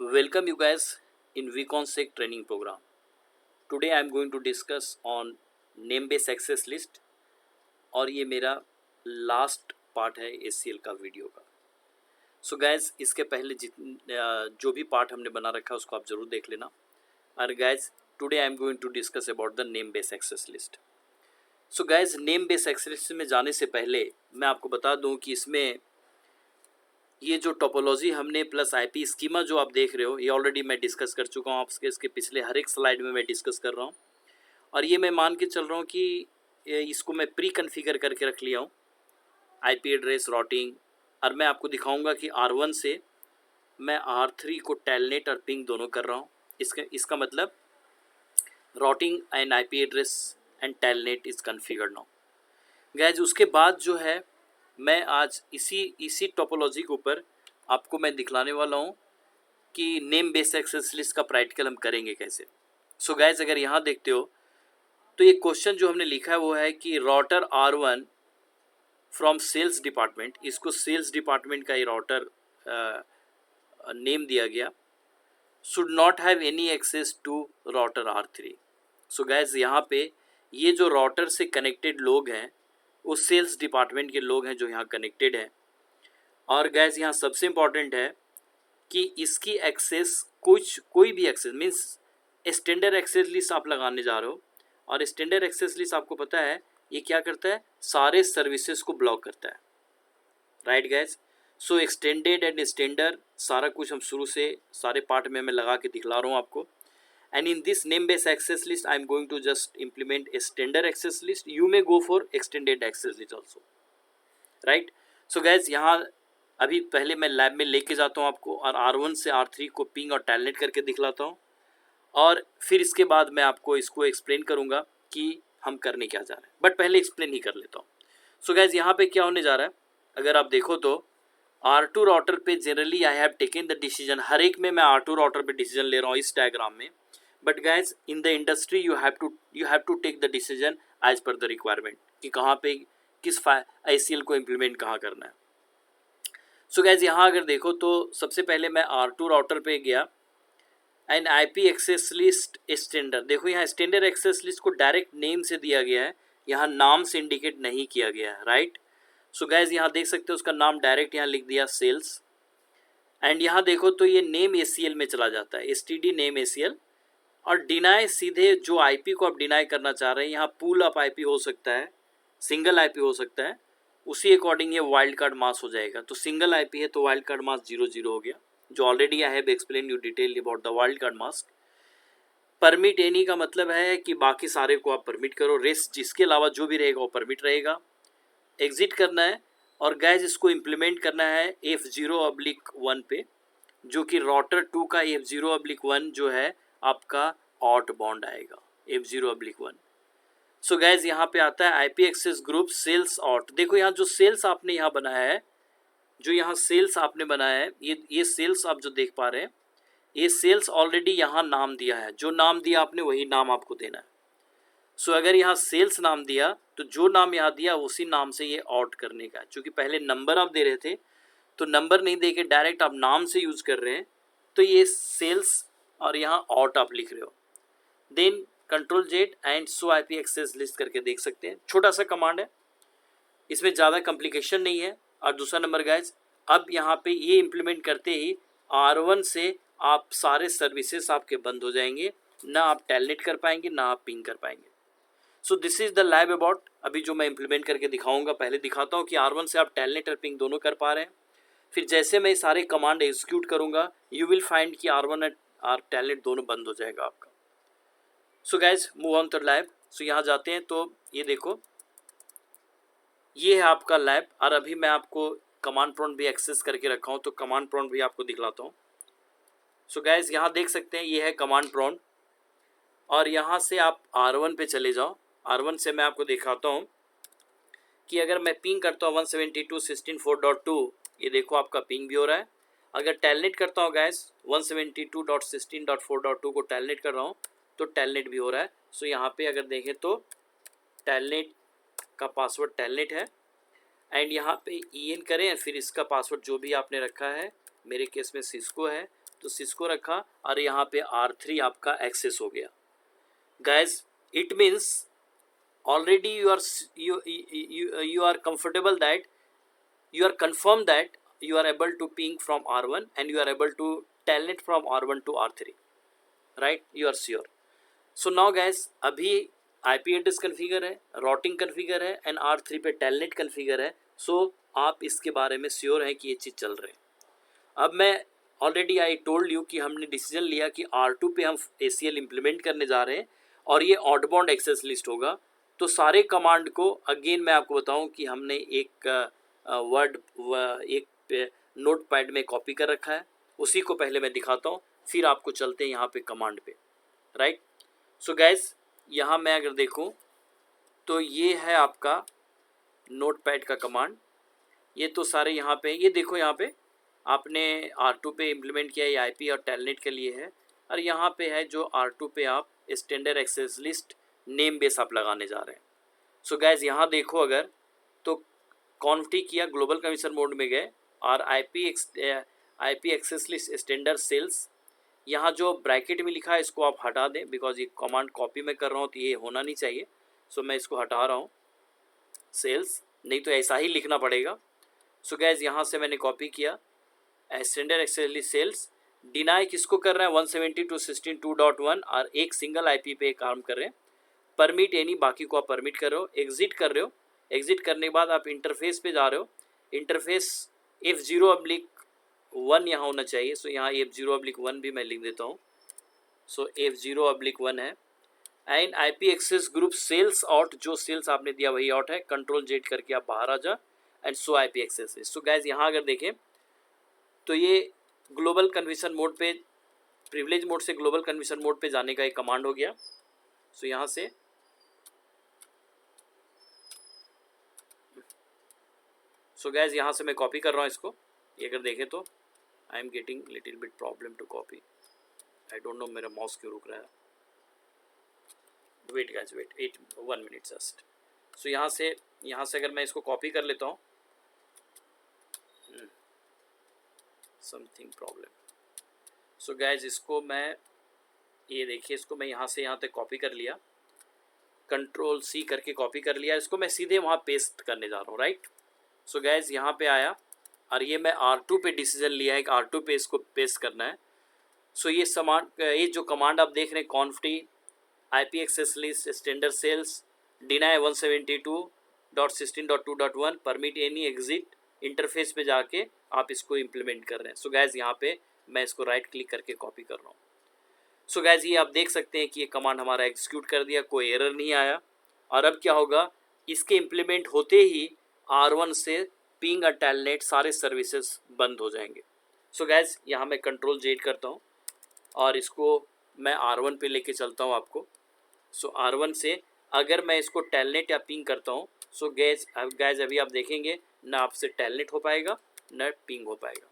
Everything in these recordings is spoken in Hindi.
Welcome you guys in VConsec training program. Today I am going to discuss on name based access list और ये मेरा लास्ट पार्ट है ACL का वीडियो का. सो गाइज इसके पहले जो भी पार्ट हमने बना रखा है उसको आप ज़रूर देख लेना. और guys today I am going to discuss about the name based access list. So guys name based access list में जाने से पहले मैं आपको बता दूं कि इसमें ये जो टोपोलॉजी हमने प्लस आईपी स्कीमा जो आप देख रहे हो ये ऑलरेडी मैं डिस्कस कर चुका हूँ आपके इसके पिछले हर एक स्लाइड में मैं डिस्कस कर रहा हूँ. और ये मैं मान के चल रहा हूँ कि इसको मैं प्री कन्फिगर करके रख लिया हूँ आईपी एड्रेस राउटिंग. और मैं आपको दिखाऊंगा कि R1 से मैं R3 को टेलनेट और पिंग दोनों कर रहा हूँ. इसका मतलब routing and IP address and telnet is configured now. Guys उसके बाद जो है मैं आज इसी टोपोलॉजी के ऊपर आपको मैं दिखलाने वाला हूँ कि नेम बेस्ड एक्सेस लिस्ट का प्रैक्टिकल हम करेंगे कैसे. सो गाइज अगर यहाँ देखते हो तो ये क्वेश्चन जो हमने लिखा है वो है कि router R1 from sales department, इसको सेल्स डिपार्टमेंट का ये राउटर नेम दिया गया, should not have any access to router R3. So guys यहाँ पे ये जो राउटर से कनेक्टेड लोग हैं वो सेल्स डिपार्टमेंट के लोग हैं जो यहाँ कनेक्टेड हैं. और गैस यहाँ सबसे इम्पॉर्टेंट है कि इसकी एक्सेस कोई भी access means standard access list आप लगाने जा रहे हो. और स्टैंडर्ड एक्सेस लिस्ट आपको पता है ये क्या करता है, सारे सर्विसेज को ब्लॉक करता है. Right gas. So extended and standard सारा कुछ हम शुरू से सारे पार्ट में मैं लगा के दिखला रहा हूँ आपको. And in this name based access list I am going to just implement a standard access list. You may go for extended access list also, right? So guys यहाँ अभी पहले मैं लैब में लेके जाता हूँ आपको और R1 से R3 को पिंग और टेलनेट करके दिखलाता हूँ. और फिर इसके बाद मैं आपको इसको एक्सप्लेन करूँगा कि हम करने क्या जा रहे हैं. बट पहले एक्सप्लेन ही कर लेता हूँ. सो गाइज यहाँ पे क्या होने जा रहा है, अगर आप देखो तो R2 राउटर पे generally I have taken the decision. हर एक में मैं R2 राउटर पे डिसीजन ले रहा हूँ इस डायग्राम में. But guys in the industry you have to take the decision as per the requirement कि कहाँ पे किस ICL को इम्प्लीमेंट कहाँ करना है. सो गाइज यहाँ अगर देखो तो सबसे पहले मैं R2 राउटर पे गया and IP access list standard. देखो यहाँ स्टैंडर्ड एक्सेस लिस्ट को डायरेक्ट नेम से दिया गया है, यहाँ नाम से इंडिकेट नहीं किया गया है. राइट. सो गाइज यहाँ देख सकते हो उसका नाम डायरेक्ट यहाँ लिख दिया सेल्स. एंड यहाँ देखो तो ये नेम ACL में चला जाता है, STD नेम ACL. और डिनाई सीधे जो आईपी को आप डिनाई करना चाह रहे हैं, यहाँ पूल अप आईपी हो सकता है, सिंगल आईपी हो सकता है, उसी अकॉर्डिंग ये वाइल्ड कार्ड मास्क हो जाएगा. तो सिंगल आईपी है तो वाइल्ड कार्ड मास्क 00 हो गया, जो already I have explain you detail about the wild card mask. Permit any का मतलब है कि बाकी सारे को आप परमिट करो, रेस्ट जिसके अलावा जो भी रहेगा वो परमिट रहेगा. एग्जिट करना है और गैस इसको इम्प्लीमेंट करना है F0/1 पे, जो कि राउटर 2 का F0/1 जो है आपका आउट बाउंड आएगा F0/1. सो गैस यहाँ पे आता है IP access group sales out. देखो यहाँ जो सेल्स आपने यहाँ बनाया है, जो यहाँ सेल्स आपने बनाया है, ये सेल्स आप जो देख पा रहे हैं, ये सेल्स ऑलरेडी यहाँ नाम दिया है. जो नाम दिया आपने वही नाम आपको देना है. सो अगर यहाँ सेल्स नाम दिया तो जो नाम यहाँ दिया उसी नाम से ये आउट करने का है. चूँकि पहले नंबर आप दे रहे थे तो नंबर नहीं दे के डायरेक्ट आप नाम से यूज़ कर रहे हैं, तो ये सेल्स और यहाँ आउट आप लिख रहे हो. Then Ctrl+Z and show IP access list करके देख सकते हैं. छोटा सा कमांड है, इसमें ज़्यादा कॉम्प्लिकेशन नहीं है. और दूसरा नंबर गाइज, अब यहाँ पे ये इम्प्लीमेंट करते ही R1 से आप सारे सर्विसेज आपके बंद हो जाएंगे, ना आप टेलनेट कर पाएंगे ना आप पिंग कर पाएंगे. So this is the lab about. अभी जो मैं इम्प्लीमेंट करके दिखाऊंगा, पहले दिखाता हूँ कि R1 से आप टेलनेट और पिंग दोनों कर पा रहे हैं. फिर जैसे मैं सारे कमांड एग्जीक्यूट करूँगा यू विल फाइंड कि R1 और टेलनेट दोनों बंद हो जाएगा आपका. So guys move on to lab. सो यहाँ जाते हैं तो ये देखो ये है आपका लैब. और अभी मैं आपको कमांड प्रॉम्प्ट भी एक्सेस करके रखा हूँ तो कमांड प्रॉम्प्ट भी आपको दिखलाता हूँ. सो गाइज यहाँ देख सकते हैं ये है कमांड प्रॉम्प्ट. और यहाँ से आप R1 पे चले जाओ. R1 से मैं आपको दिखाता हूँ कि अगर मैं पिंग करता हूँ 172.16.4.2, ये देखो आपका पिंग भी हो रहा है. अगर टेलनेट करता हूँ गैस 172.16.4.2 को टेलनेट कर रहा हूँ तो टेलनेट भी हो रहा है. सो यहाँ पे अगर देखें तो टेलनेट का पासवर्ड टेलनेट है. एंड यहाँ पे EN करें फिर इसका पासवर्ड जो भी आपने रखा है, मेरे केस में सिस्को है तो सिस्को रखा और यहाँ पे R3 आपका एक्सेस हो गया। Guys it means already you are comfortable that you are confirmed that you are able to ping from R1 and you are able to telnet from R1 to R3, right? You are sure. So now guys अभी IP address configure है, routing configure है and R3 पे telnet configure है। so आप इसके बारे में श्योर है कि ये चीज़ चल रहे हैं। अब मैं ऑलरेडी आई टोल्ड यू कि हमने डिसीजन लिया कि R2 पे हम ACL इम्प्लीमेंट करने जा रहे हैं और ये आउटबाउंड एक्सेस लिस्ट होगा। तो सारे कमांड को अगेन मैं आपको बताऊं कि हमने एक वर्ड एक नोट पैड में कॉपी कर रखा है, उसी को पहले मैं दिखाता हूं, फिर आपको चलते हैं यहाँ पे कमांड पे, राइट। सो गैस यहाँ मैं अगर देखूं तो ये है आपका नोट पैड का कमांड। ये तो सारे यहाँ पे, ये देखो यहाँ पे आपने R2 पे इम्प्लीमेंट किया, ये IP और टेलनेट के लिए है। और यहाँ पे है जो R2 पे आप standard access list name base आप लगाने जा रहे हैं। सो गैस यहाँ देखो अगर तो कॉन्फिग किया, ग्लोबल कमिशन मोड में गए और IP access list standard sales, यहाँ जो ब्रैकेट में लिखा है इसको आप हटा दें, बिकॉज ये कमांड कॉपी में कर रहा हूँ तो ये होना नहीं चाहिए। सो मैं इसको हटा रहा हूँ, सेल्स, नहीं तो ऐसा ही लिखना पड़ेगा। सो गैस यहाँ से मैंने कॉपी किया, standard access list sales, deny किसको कर रहे हैं 172.16.2.1 और एक सिंगल IP पे काम कर रहे हैं। परमिट एनी, बाकी को आप परमिट कर रहे हो, एग्जिट कर रहे हो। एग्जिट करने के बाद आप इंटरफेस पे जा रहे हो, इंटरफेस F0/1 यहाँ होना चाहिए। सो यहाँ F0/1 भी मैं लिख देता हूँ। सो F0/1 है। And IP access group sales out, जो सेल्स आपने दिया वही आउट है, कंट्रोल Z करके आप बाहर आ जा end show IP access. So guys यहाँ अगर देखें तो ये ग्लोबल कन्वर्जन मोड पे, प्रिविलेज मोड से ग्लोबल कन्वर्जन मोड पे जाने का एक कमांड हो गया। सो यहाँ से गैस यहाँ से मैं कॉपी कर रहा हूँ इसको। ये अगर देखें तो I am getting little bit problem to copy, I don't know मेरा माउस क्यों रुक रहा है। Wait guys, wait 1 minute just. So यहाँ से अगर मैं इसको कॉपी कर लेता हूँ, समथिंग प्रॉब्लम। सो गाइज इसको मैं, ये देखिए इसको मैं यहाँ से यहाँ तक कॉपी कर लिया, कंट्रोल C करके कॉपी कर लिया। इसको मैं सीधे वहाँ पेस्ट करने जा रहा हूँ, राइट। सो गैस यहाँ पे आया और ये मैं R2 पे डिसीजन लिया है कि R2 पे इसको पेस्ट करना है। सो ये जो कमांड आप देख रहे हैं, config IP access list standard sales deny 172.16.2.1 permit any exit, interface पे जाके आप इसको इम्प्लीमेंट कर रहे हैं। सो गैस यहाँ पे मैं इसको राइट क्लिक करके कॉपी कर रहा हूँ। सो गैस ये आप देख सकते हैं कि ये कमांड हमारा एग्जीक्यूट कर दिया, कोई एरर नहीं आया। और अब क्या होगा, इसके इम्प्लीमेंट होते ही R1 से पिंग और टेलनेट सारे सर्विसेज बंद हो जाएंगे। सो गैस यहाँ मैं कंट्रोल Z करता हूँ और इसको मैं R1 पे लेके चलता हूँ आपको। सो R1 से अगर मैं इसको टेलनेट या पिंग करता हूँ, सो गैस अभी आप देखेंगे ना आपसे टेलनेट हो पाएगा ना पिंग हो पाएगा।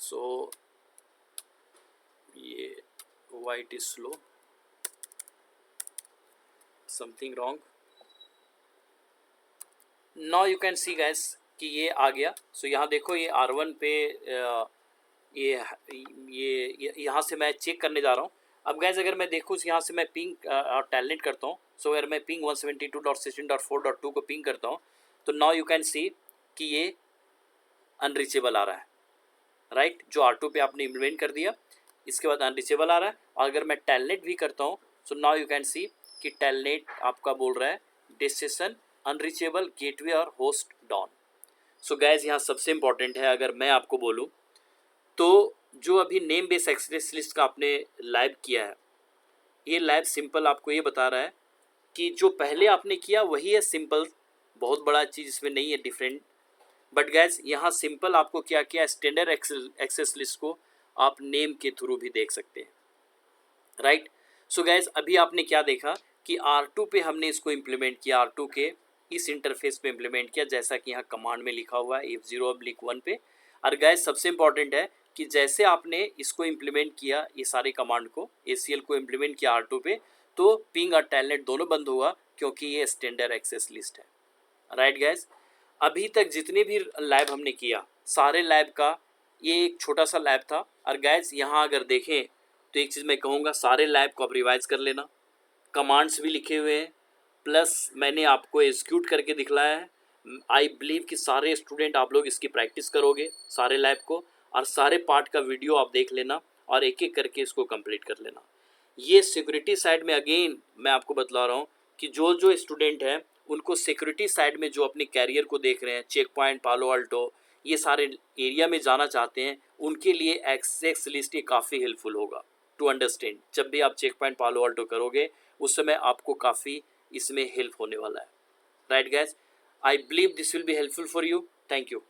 सो ये white is slow, something wrong. Now you can see gas कि ये आ गया। सो यहाँ देखो ये R1 पे ये यहाँ से मैं चेक करने जा रहा हूँ। अब गैस अगर मैं देखूँ यहाँ से मैं पिंग और टेलनेट करता हूँ, सो अगर मैं पिंग 172.16.4.2 को पिंग करता हूँ तो नाउ यू कैन सी कि ये अनरीचेबल आ रहा है, राइट। जो R2 पे आपने इम्प्लीमेंट कर दिया, इसके बाद अनरीचेबल आ रहा है। और अगर मैं टेलनेट भी करता हूँ, so now you can see कि टेलनेट आपका बोल रहा है डेस्टिनेशन अनरीचेबल, गेटवे और होस्ट डाउन। सो गैस यहाँ सबसे इम्पॉर्टेंट है, अगर मैं आपको बोलूँ तो जो अभी नेम बेस एक्सेस लिस्ट का आपने लाइव किया है, ये लाइव सिंपल आपको ये बता रहा है कि जो पहले आपने किया वही है सिंपल, बहुत बड़ा चीज़ इसमें नहीं है डिफरेंट। बट गैस यहाँ सिंपल आपको क्या किया, स्टैंडर्ड एक्सेस लिस्ट को आप नेम के थ्रू भी देख सकते हैं, राइट। सो गैस अभी आपने क्या देखा कि R2 पे हमने इसको इम्प्लीमेंट किया, R2 के इस इंटरफेस पे इम्प्लीमेंट किया, जैसा कि यहाँ कमांड में लिखा हुआ है F0/1 पे। और गैस सबसे इम्पॉर्टेंट है कि जैसे आपने इसको इम्प्लीमेंट किया, ये सारे कमांड को ACL को इम्प्लीमेंट किया R2 पे, तो पिंग और टेलनेट दोनों बंद हुआ क्योंकि ये स्टैंडर्ड एक्सेस लिस्ट है, राइट गैस। अभी तक जितने भी लैब हमने किया, सारे लैब का ये एक छोटा सा लैब था। और गैस यहाँ अगर देखें तो एक चीज़ मैं कहूँगा, सारे लैब को आप रिवाइज कर लेना, कमांड्स भी लिखे हुए हैं, प्लस मैंने आपको एग्जीक्यूट करके दिखलाया है। आई बिलीव कि सारे स्टूडेंट आप लोग इसकी प्रैक्टिस करोगे सारे लैब को, और सारे पार्ट का वीडियो आप देख लेना और एक एक करके इसको कंप्लीट कर लेना। ये सिक्योरिटी साइड में अगेन मैं आपको बतला रहा हूँ कि जो जो स्टूडेंट हैं उनको सिक्योरिटी साइड में जो अपने कैरियर को देख रहे हैं, चेक पॉइंट, पालो अल्टो, ये सारे एरिया में जाना चाहते हैं, उनके लिए एक्सेस लिस्ट ये काफ़ी हेल्पफुल होगा टू अंडरस्टैंड। जब भी आप चेक पॉइंट, पालो अल्टो करोगे उस समय आपको काफ़ी इसमें हेल्प होने वाला है। Right guys, I believe this will be helpful for you. Thank you.